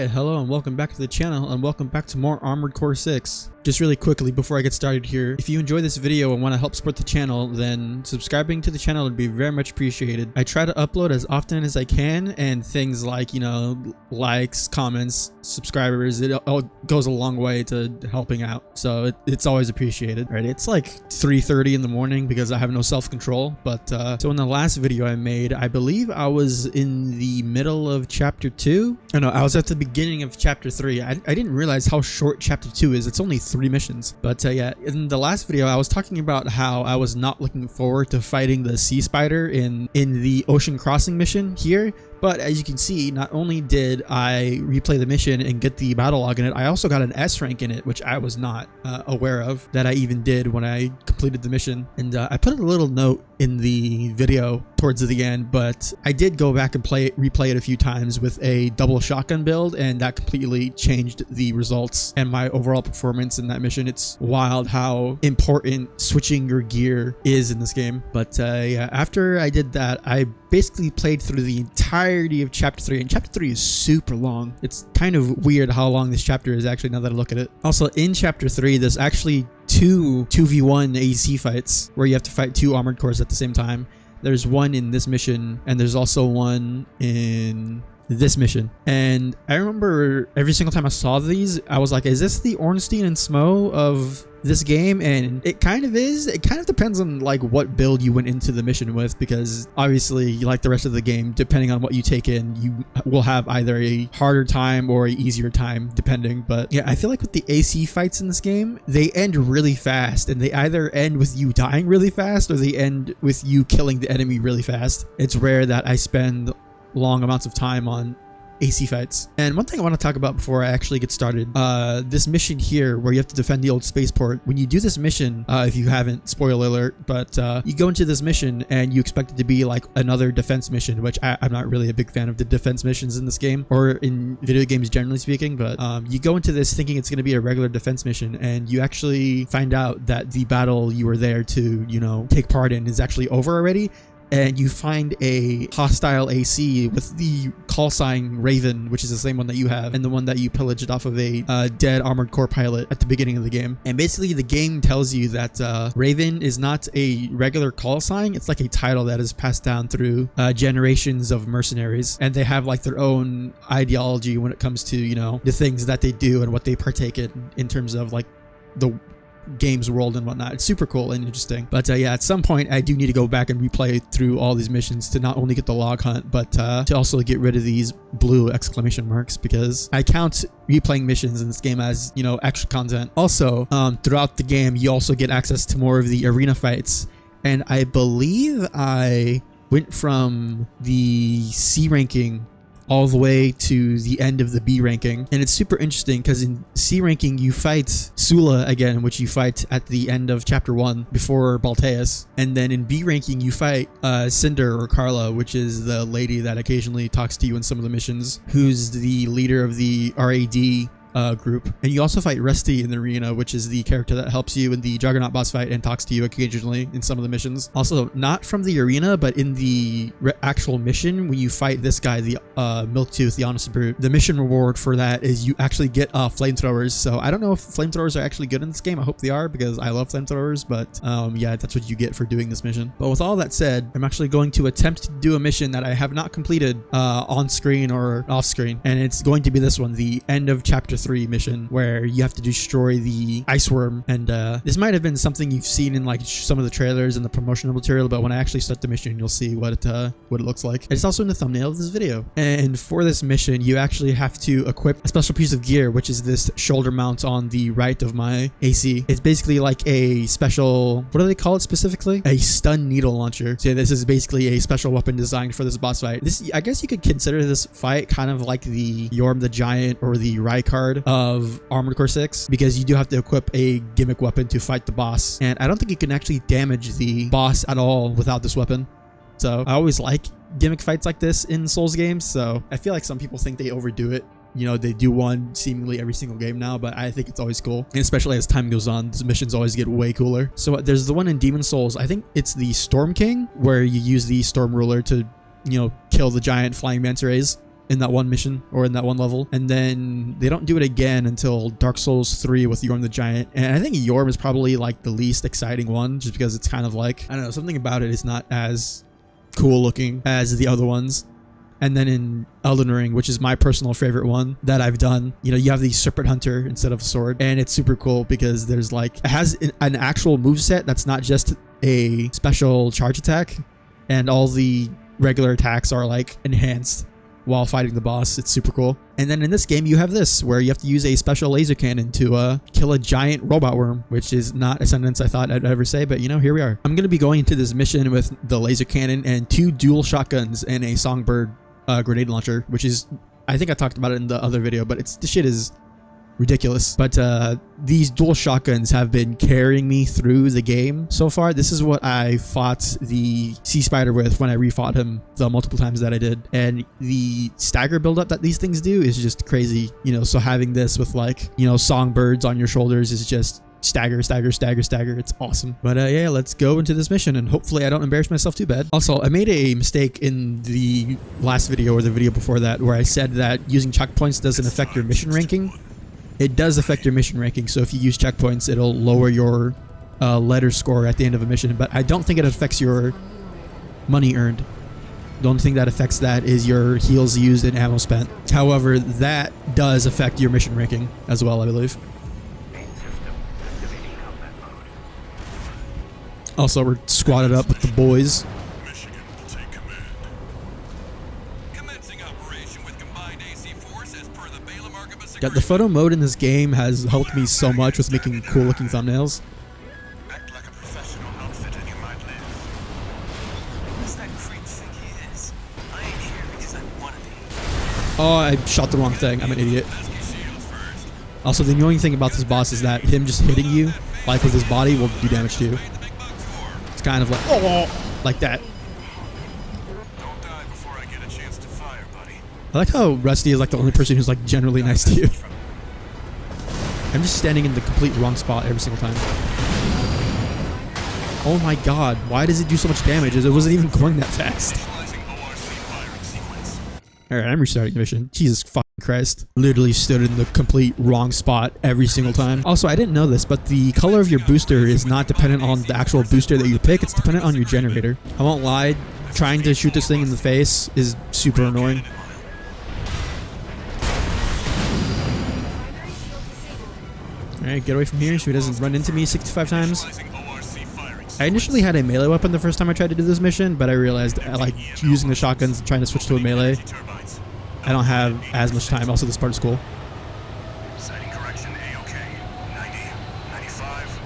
Alright, hello and welcome back to the channel and welcome back to more Armored Core 6. Just really quickly before I get started here, if you enjoy this video and want to help support the channel, then subscribing to the channel would be very much appreciated. I try to upload as often as I can, and things like, likes, comments, subscribers, it all goes a long way to helping out. So it's always appreciated. Right, it's like 3:30 in the morning because I have no self-control, but so in the last video I made, I believe I was in the middle of chapter 2. Oh no, I was at the beginning of chapter 3. I didn't realize how short chapter 2 is. It's only 3 missions. But yeah, in the last video I was talking about how I was not looking forward to fighting the sea spider in the ocean crossing mission here. But as you can see, not only did I replay the mission and get the battle log in it, I also got an S rank in it, which I was not aware of that I even did when I completed the mission. And I put a little note in the video towards the end, but I did go back and replay it a few times with a double shotgun build, and that completely changed the results and my overall performance in that mission. It's wild how important switching your gear is in this game. But yeah, after I did that, I basically played through the entirety of chapter 3, and chapter 3 is super long. It's kind of weird how long this chapter is actually, now that I look at it. Also, in chapter 3 there's actually two 2v1 AC fights where you have to fight 2 armored cores at the same time. There's one in this mission, and there's also one in this mission. And I remember every single time I saw these, I was like, is this the Ornstein and Smo of this game? And it kind of is. It kind of depends on like what build you went into the mission with, because obviously, like the rest of the game, depending on what you take in, you will have either a harder time or an easier time depending. But yeah, I feel like with the AC fights in this game, they end really fast, and they either end with you dying really fast or they end with you killing the enemy really fast. It's rare that I spend long amounts of time on AC fights. And one thing I want to talk about before I actually get started, this mission here where you have to defend the old spaceport. When you do this mission, if you haven't, spoiler alert, but you go into this mission and you expect it to be like another defense mission, which I'm not really a big fan of the defense missions in this game or in video games generally speaking. But you go into this thinking it's going to be a regular defense mission, and you actually find out that the battle you were there to, take part in is actually over already. And you find a hostile AC with the call sign Raven, which is the same one that you have, and the one that you pillaged off of a dead armored core pilot at the beginning of the game. And basically the game tells you that Raven is not a regular call sign. It's like a title that is passed down through generations of mercenaries, and they have like their own ideology when it comes to the things that they do and what they partake in terms of like the game's world and whatnot. It's super cool and interesting. But yeah, at some point I do need to go back and replay through all these missions to not only get the log hunt, but to also get rid of these blue exclamation marks, because I count replaying missions in this game as extra content. Also, throughout the game you also get access to more of the arena fights, and I believe I went from the C ranking all the way to the end of the B ranking. And it's super interesting because in C ranking you fight Sula again, which you fight at the end of chapter 1 before Balteus, and then in B ranking you fight Cinder or Carla, which is the lady that occasionally talks to you in some of the missions, who's the leader of the RAD group. And you also fight Rusty in the arena, which is the character that helps you in the Juggernaut boss fight and talks to you occasionally in some of the missions. Also, not from the arena, but in the actual mission, when you fight this guy, the Milktooth, the Honest Brute, the mission reward for that is you actually get flamethrowers. So I don't know if flamethrowers are actually good in this game. I hope they are, because I love flamethrowers, but yeah, that's what you get for doing this mission. But with all that said, I'm actually going to attempt to do a mission that I have not completed on screen or off screen, and it's going to be this one, the end of chapter 3 mission, where you have to destroy the ice worm. And this might have been something you've seen in like some of the trailers and the promotional material, but when I actually start the mission you'll see what it looks like. It's also in the thumbnail of this video. And for this mission you actually have to equip a special piece of gear, which is this shoulder mount on the right of my AC. It's basically like a special, what do they call it specifically? A stun needle launcher. So yeah, this is basically a special weapon designed for this boss fight. This, I guess you could consider this fight kind of like the Yorm the Giant or the Rykard of Armored Core 6, because you do have to equip a gimmick weapon to fight the boss, and I don't think you can actually damage the boss at all without this weapon. So I always like gimmick fights like this in Souls games, so I feel like some people think they overdo it. They do one seemingly every single game now, but I think it's always cool. And especially as time goes on, the missions always get way cooler. So there's the one in Demon Souls, I think it's the Storm King, where you use the Storm Ruler to, kill the giant flying manta rays. in that one mission or in that one level, and then they don't do it again until Dark Souls 3 with Yorm the Giant. And I think Yorm is probably like the least exciting one, just because it's kind of like, I don't know, something about it is not as cool looking as the other ones. And then in Elden Ring, which is my personal favorite one that I've done, you know, you have the Serpent Hunter instead of a sword, and it's super cool because there's like, it has an actual moveset that's not just a special charge attack, and all the regular attacks are like enhanced while fighting the boss. It's super cool. And then in this game you have this, where you have to use a special laser cannon to kill a giant robot worm, which is not a sentence I thought I'd ever say, but you know, here we are. I'm going to be going into this mission with the laser cannon and 2 dual shotguns and a Songbird grenade launcher, which is, I think I talked about it in the other video, but the shit is ridiculous. But these dual shotguns have been carrying me through the game so far. This is what I fought the Sea Spider with when I refought him the multiple times that I did, and the stagger buildup that these things do is just crazy, you know. So having this with, like, you know, songbirds on your shoulders is just stagger, stagger, stagger, stagger. It's awesome. But yeah, let's go into this mission, and hopefully I don't embarrass myself too bad. Also, I made a mistake in the last video or the video before that where I said that using checkpoints doesn't affect your mission ranking. It does affect your mission ranking, so if you use checkpoints, it'll lower your letter score at the end of a mission, but I don't think it affects your money earned. The only thing that affects that is your heals used and ammo spent. However, that does affect your mission ranking as well, I believe. Also, we're squatted up with the boys. Yeah, the photo mode in this game has helped me so much with making cool looking thumbnails. Act like a professional outfit and you might live. Who's that creep think he is? I ain't here because I want to be. Oh, I shot the wrong thing. I'm an idiot. Also, the annoying thing about this boss is that him just hitting you, like with his body, will do damage to you. It's kind of like, oh, like that. Don't die before I get a chance to fire, buddy. I like how Rusty is like the only person who's like generally nice to you. I'm just standing in the complete wrong spot every single time. Oh my god, why does it do so much damage? It wasn't even going that fast. Alright, I'm restarting the mission. Jesus fucking Christ. Literally stood in the complete wrong spot every single time. Also, I didn't know this, but the color of your booster is not dependent on the actual booster that you pick. It's dependent on your generator. I won't lie, trying to shoot this thing in the face is super annoying. Alright, get away from here so he doesn't run into me 65 times. I initially had a melee weapon the first time I tried to do this mission, but I realized I like using the shotguns and trying to switch to a melee. I don't have as much time. Also, this part is cool. Sighting correction, A-OK. 90, 95.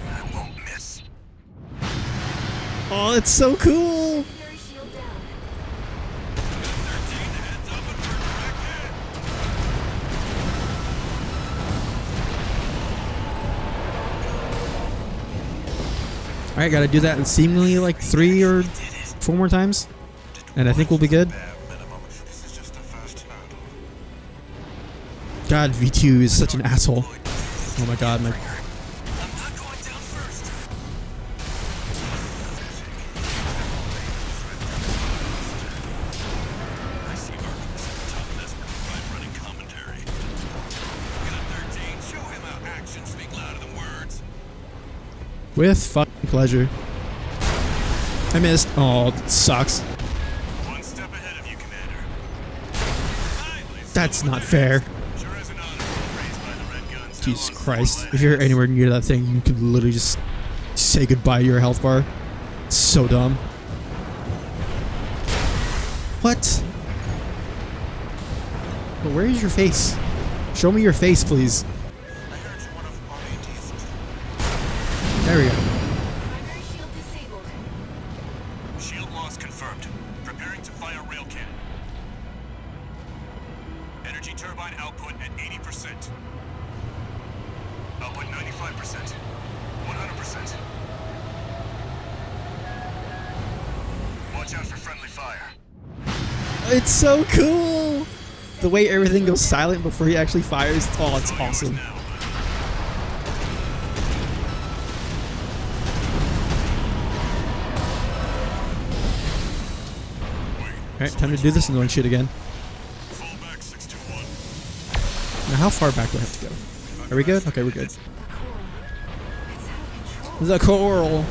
I won't miss. Oh, it's so cool! Alright, gotta do that seemingly like 3 or 4 more times, and I think we'll be good. God, V2 is such an asshole. Oh my god, my... With fucking pleasure. I missed. Oh, that sucks. One step ahead of you, Commander. That's not fair. Sure is an honor to be raised by the Red Guns. Jesus Christ. If you're anywhere near that thing, you could literally just say goodbye to your health bar. It's so dumb. What? But where is your face? Show me your face, please. I heard you want to There we go. Shield loss confirmed. Preparing to fire rail cannon. Energy turbine output at 80%. Output 95%. 100%. Watch out for friendly fire. It's so cool! The way everything goes silent before he actually fires. Oh, it's awesome. Now. Alright, time to do this annoying shit again. Fall back 621. Now, how far back do I have to go? Are we good? Okay, we're good. The coral.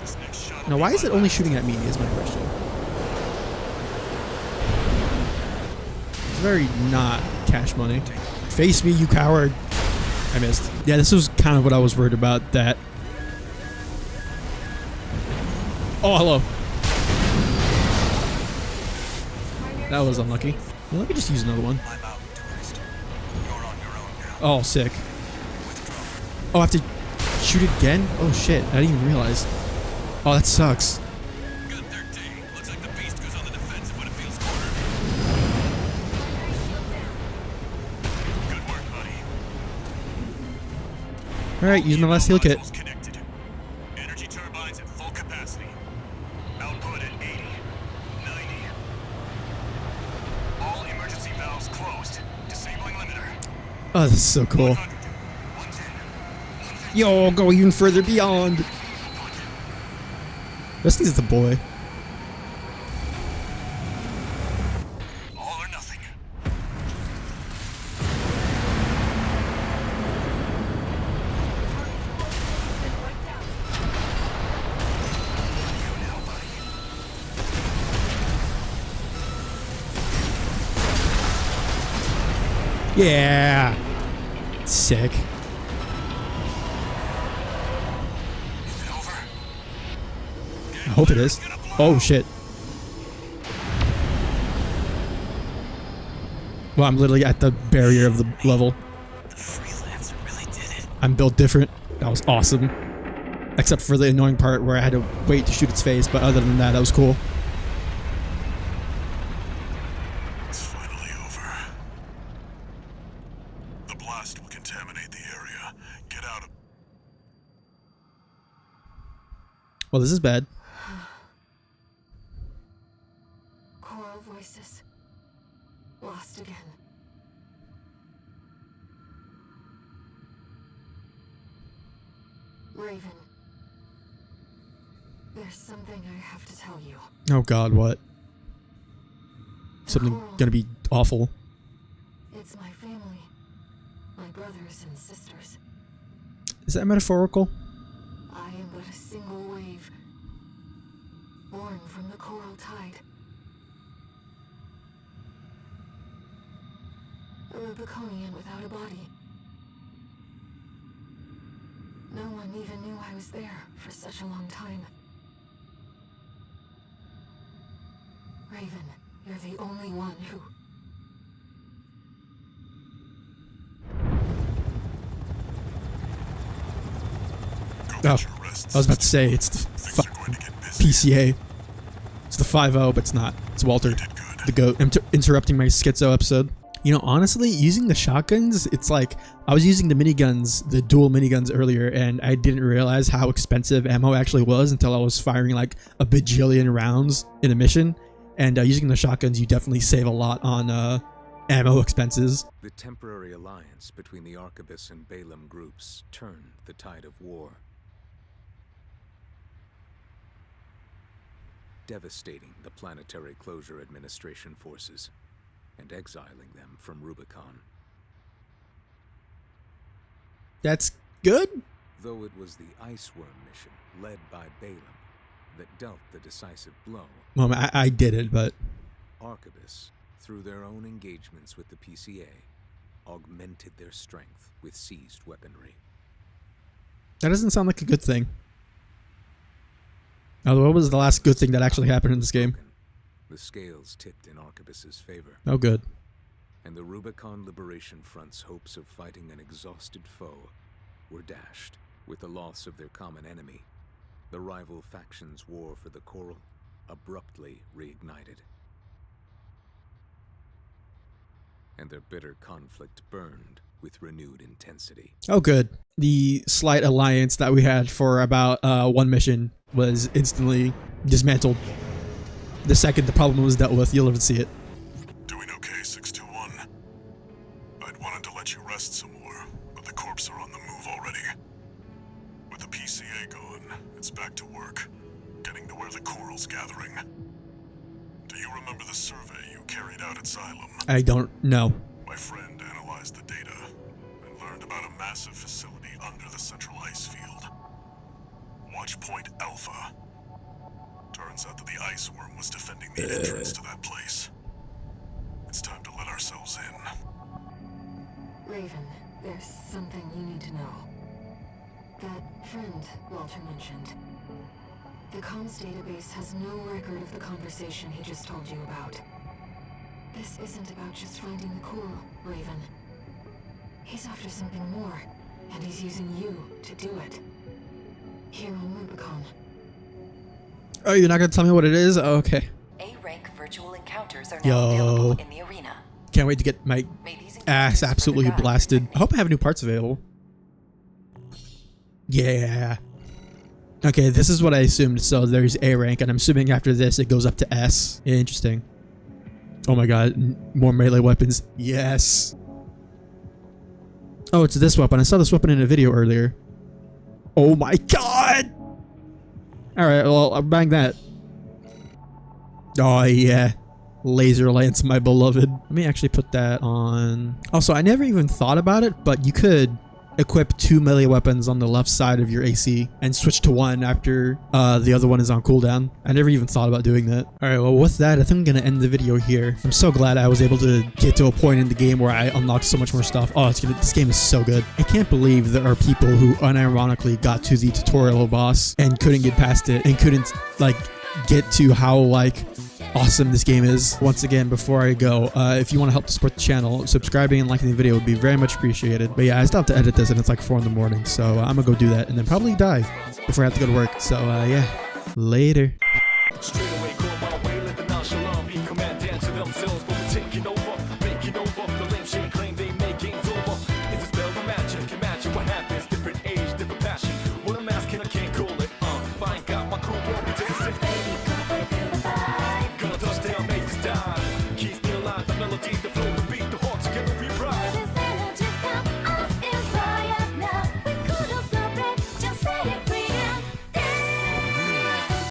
This next shot. Now, why is it only shooting at me is my question. It's very not cash money. Face me, you coward. I missed. Yeah, this was kind of what I was worried about, that... Oh, hello. That was unlucky. Well, let me just use another one. I'm out, tourist. You're on your own now. Oh, sick. Withdraw. Oh, I have to shoot it again? Oh, shit. I didn't even realize. Oh, that sucks. Got their day. Looks like the beast goes on the defensive when it feels cornered. Good work, buddy. Alright, use my last heal kit. Modules connected. Energy turbines at full capacity. Output at 80, 90. All emergency valves closed. Disabling limiter. Oh, this is so cool. 100, 110, Yo, go even further beyond. This is the boy. all or nothing. You now, buddy. Yeah. Sick. Is it over? I hope it is. Oh, shit. Well, I'm literally at the barrier of the level. The freelancer really did it. I'm built different. That was awesome. Except for the annoying part where I had to wait to shoot its face, but other than that, that was cool. It's finally over. The blast will contaminate the area. Get out of... Well, this is bad. Choral voices. Lost again. Raven. There's something I have to tell you. Oh god, what? Something gonna be awful. It's my family. My brothers and sisters. Is that metaphorical? I am but a single wave. Born from the coral tide. A Rubiconian without a body. No one even knew I was there for such a long time. Raven, you're the only one who... Oh, I was about to say, it's the PCA. It's the 5-0, but it's not. It's Walter, the GOAT. Interrupting my schizo episode. You know, honestly, using the shotguns, it's like, I was using the miniguns, the dual miniguns earlier, and I didn't realize how expensive ammo actually was until I was firing like a bajillion rounds in a mission. And using the shotguns, you definitely save a lot on ammo expenses. The temporary alliance between the Arquebus and Balaam groups turned the tide of war, devastating the Planetary Closure Administration forces and exiling them from Rubicon. That's good? Though it was the Iceworm mission led by Balaam that dealt the decisive blow, Well, I did it, but... Arquebus, through their own engagements with the PCA, augmented their strength with seized weaponry. That doesn't sound like a good thing. Now, what was the last good thing that actually happened in this game? The scales tipped in Arquebus's favor, Oh, good. and the Rubicon Liberation Front's hopes of fighting an exhausted foe were dashed with the loss of their common enemy. The rival factions' war for the Coral abruptly reignited, and their bitter conflict burned with renewed intensity. Oh, good. The slight alliance that we had for about one mission was instantly dismantled. The second the problem was dealt with, you'll ever see it. Doing okay, 621. I'd wanted to let you rest some more, but the corps are on the move already. With the PCA gone, it's back to work, getting to where the coral's gathering. Do you remember survey you carried out at Xylem. I don't know. My friend analyzed the data and learned about a massive facility under the central ice field. Watch Point Alpha. Turns out that the ice worm was defending the entrance to that place. It's time to let ourselves in. Raven, there's something you need to know. That friend Walter mentioned. The comms database has no record of the conversation he just told you about. This isn't about just finding the coral, Raven. He's after something more, and he's using you to do it. Here on Rubicon. Oh, you're not gonna tell me what it is? Oh, okay. A-rank virtual encounters are now available in the arena. Can't wait to get my May these ass encounters further absolutely guide your blasted. I technique. hope I have new parts available. Yeah. Okay, this is what I assumed. So there's A rank, and I'm assuming after this it goes up to S. Interesting. Oh my god, more melee weapons. Yes. Oh, it's this weapon. I saw this weapon in a video earlier. Oh my god! Alright, well, I'll bang that. Oh yeah. Laser lance, my beloved. Let me actually put that on. Also, I never even thought about it, but you could equip 2 melee weapons on the left side of your AC and switch to one after the other one is on cooldown. I never even thought about doing that. Alright, well with that, I think I'm gonna end the video here. I'm so glad I was able to get to a point in the game where I unlocked so much more stuff. Oh, this game is so good. I can't believe there are people who unironically got to the tutorial boss and couldn't get past it and couldn't like get to how like awesome this game is. Once again, before I go, if you want to help support the channel, subscribing and liking the video would be very much appreciated. But yeah, I still have to edit this and it's like 4 in the morning, so I'm gonna go do that and then probably die before I have to go to work. So yeah, later. Straight away, go my way, let the nonchalant be command, dance to themselves, but we're taking over.